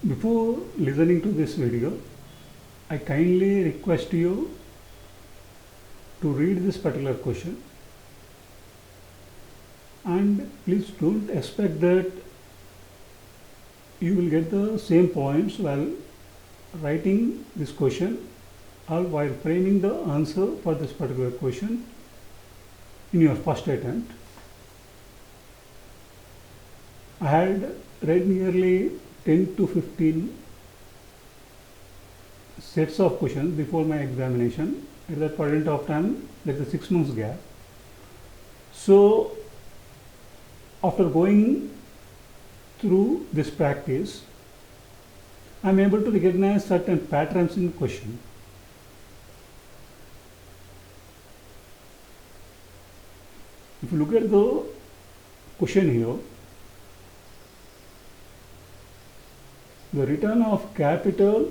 Before listening to this video, I kindly request you to read this particular question, and please don't expect that you will get the same points while writing this question or while framing the answer for this particular question in your first attempt. I had read nearly 10 to 15 sets of questions before my examination. At that point of time, there is a 6 months gap. So, after going through this practice, I am able to recognize certain patterns in question. If you look at the question here, the return of capital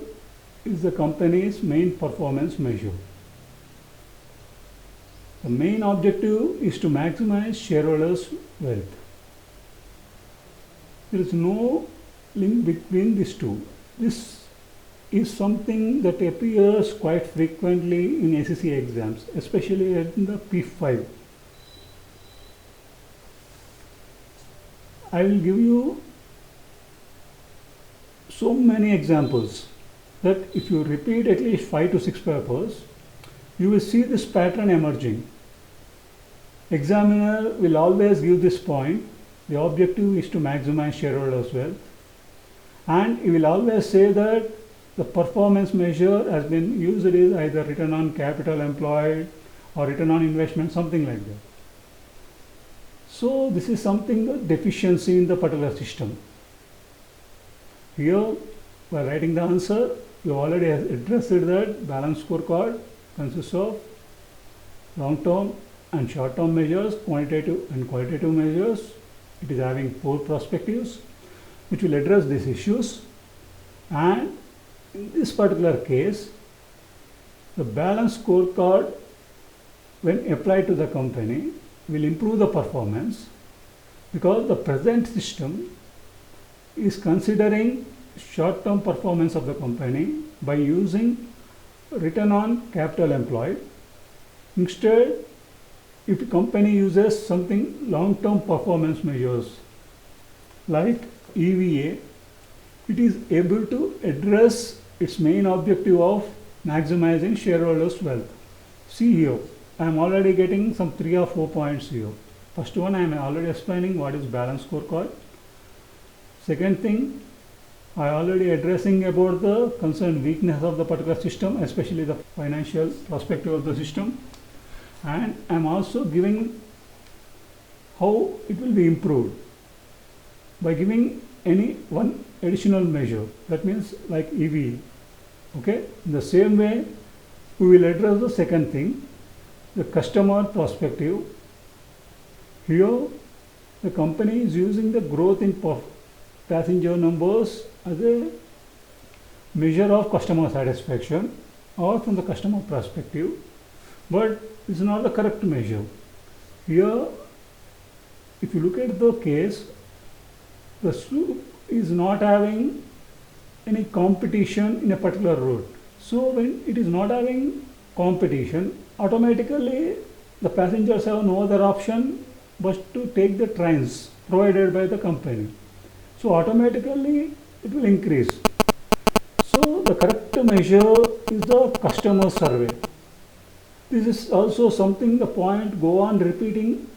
is the company's main performance measure. The main objective is to maximize shareholders' wealth. There is no link between these two. This is something that appears quite frequently in SEC exams, especially in the P5. I will give you so many examples that if you repeat at least 5 to 6 papers, you will see this pattern emerging. Examiner will always give this point. The objective is to maximize shareholders' wealth, and he will always say that the performance measure has been used is either return on capital employed or return on investment, something like that. So this is something, the deficiency in the particular system. Here, by writing the answer, you already addressed that balanced scorecard consists of long-term and short-term measures, quantitative and qualitative measures. It is having 4 perspectives which will address these issues, and in this particular case, the balanced scorecard, when applied to the company, will improve the performance because the present system is considering short-term performance of the company by using return on capital employed. Instead, if the company uses something long-term performance measures like EVA, it is able to address its main objective of maximizing shareholders' wealth. See here, I am already getting some 3 or 4 points here. First one, I am already explaining what is balanced scorecard. Second thing, I already addressing about the concerned weakness of the particular system, especially the financial perspective of the system, and I am also giving how it will be improved by giving any one additional measure, that means like EVA. Okay, in the same way we will address the second thing, the customer perspective. Here the company is using the growth in passenger numbers as a measure of customer satisfaction or from the customer perspective, but this is not the correct measure. Here, if you look at the case, the soup is not having any competition in a particular route. So when it is not having competition, automatically the passengers have no other option but to take the trains provided by the company. So automatically it will increase. So the correct measure is the customer survey. This is also something, the point go on repeating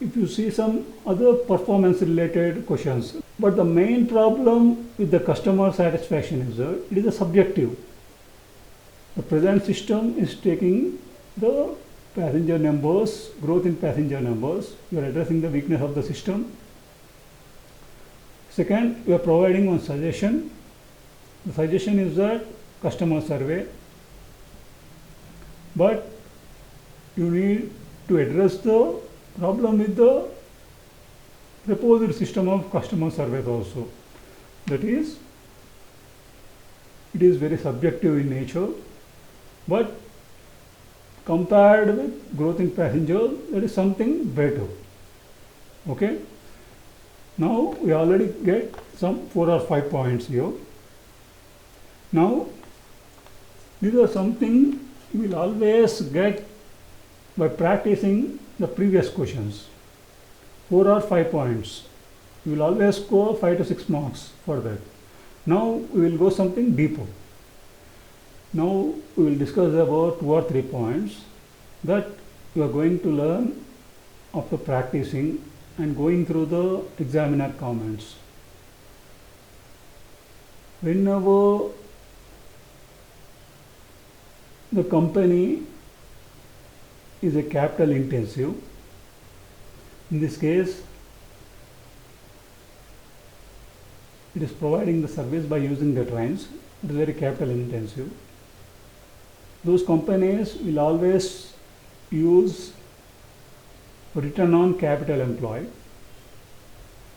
if you see some other performance related questions. But the main problem with the customer satisfaction is that it is a subjective. The present system is taking the passenger numbers, growth in passenger numbers. You are addressing the weakness of the system. Second, you are providing one suggestion. The suggestion is that customer survey, but you need to address the problem with the proposed system of customer surveys also. That is, it is very subjective in nature, but compared with growth in passenger, there is something better. Okay, now we already get some 4 or 5 points here. Now, these are something you will always get by practicing the previous questions. 4 or 5 points. You will always score 5 to 6 marks for that. Now we will go something deeper. Now we will discuss about 2 or 3 points that you are going to learn after practicing and going through the examiner comments. Whenever the company is a capital intensive, in this case it is providing the service by using the trains, it is very capital intensive. Those companies will always use return on capital employed.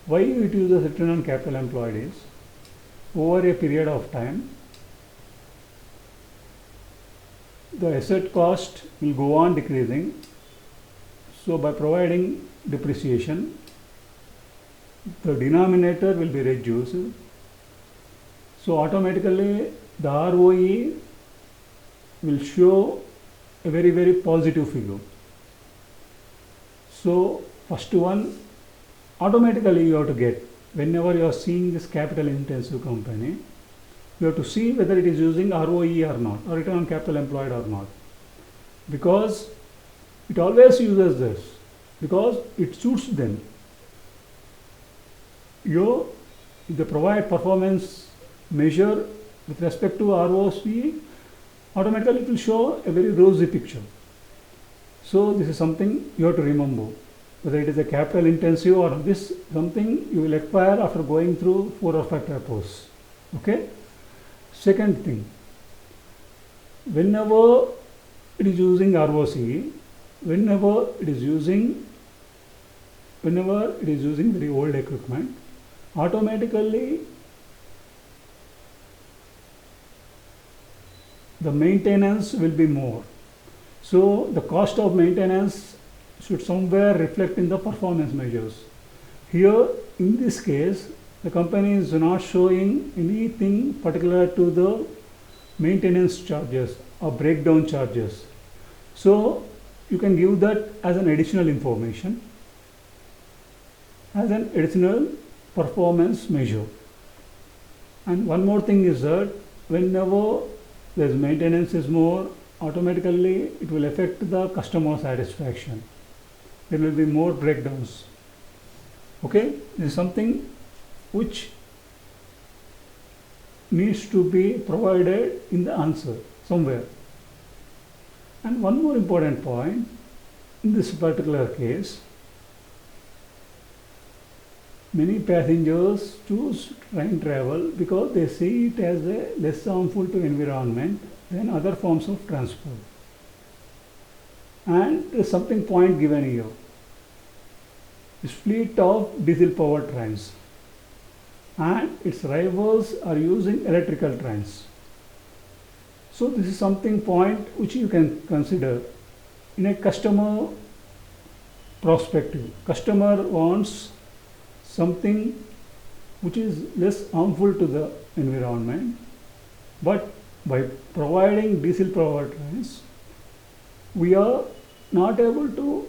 Why it uses return on capital employed is, over a period of time, the asset cost will go on decreasing. So by providing depreciation, the denominator will be reduced. So automatically the ROE will show a very positive figure. So first one, automatically you have to get, whenever you are seeing this capital intensive company, you have to see whether it is using ROE or not, or return on capital employed or not, because it always uses this, because it suits them. If they provide performance measure with respect to ROC, automatically it will show a very rosy picture. So this is something you have to remember, whether it is a capital intensive or this, something you will acquire after going through 4 or 5 papers. Okay. Second thing, whenever it is using ROC, whenever it is using very old equipment, automatically the maintenance will be more. So the cost of maintenance should somewhere reflect in the performance measures. Here in this case, the company is not showing anything particular to the maintenance charges or breakdown charges. So you can give that as an additional information, as an additional performance measure. And one more thing is that whenever there's maintenance is more, automatically it will affect the customer satisfaction. There will be more breakdowns. Okay, this is something which needs to be provided in the answer somewhere. And one more important point, in this particular case, many passengers choose train travel because they see it as a less harmful to environment than other forms of transport. And there is something point given here. This fleet of diesel powered trains and its rivals are using electrical trains. So this is something point which you can consider in a customer perspective. Customer wants something which is less harmful to the environment, but by providing diesel powered trains, we are not able to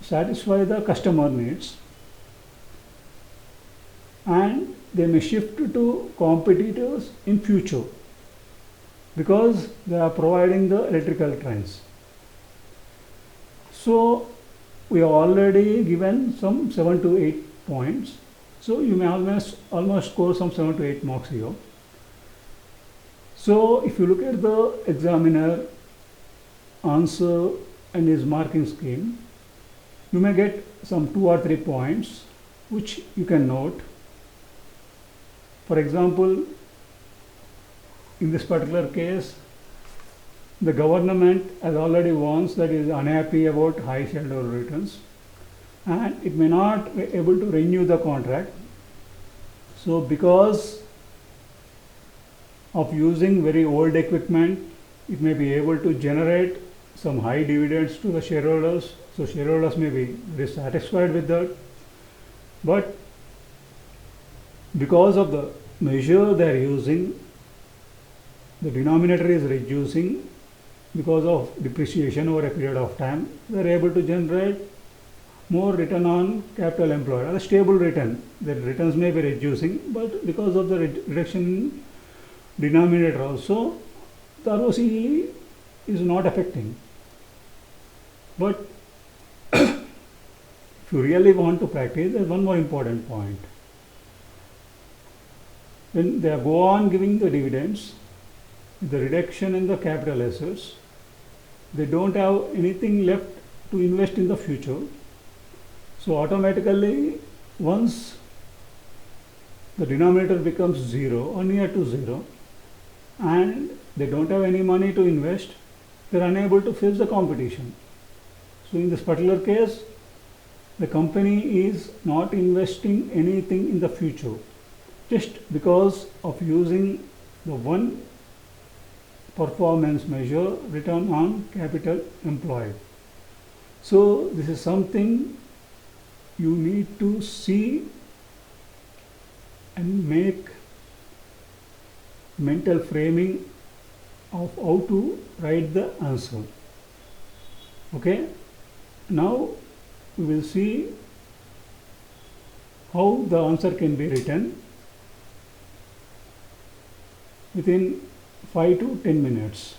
satisfy the customer needs, and they may shift to competitors in future because they are providing the electrical trains. So we have already given some 7 to 8 points. So you may almost score some 7 to 8 marks here. So if you look at the examiner answer and his marking scheme, you may get some 2 or 3 points which you can note. For example, in this particular case, the government has already warned that it is unhappy about high shareholder returns and it may not be able to renew the contract. So because of using very old equipment, it may be able to generate some high dividends to the shareholders. So shareholders may be very satisfied with that. But because of the measure they are using, the denominator is reducing because of depreciation over a period of time, they are able to generate more return on capital employed, or a stable return. The returns may be reducing, but because of the reduction in denominator also, the ROCE is not affecting. But if you really want to practice, there is one more important point. When they go on giving the dividends, the reduction in the capital assets, they don't have anything left to invest in the future. So automatically, once the denominator becomes zero or near to zero, and they don't have any money to invest, they are unable to face the competition. So in this particular case, the company is not investing anything in the future just because of using the one performance measure, return on capital employed. So this is something you need to see and make mental framing of how to write the answer. Okay, now we will see how the answer can be written within 5 to 10 minutes.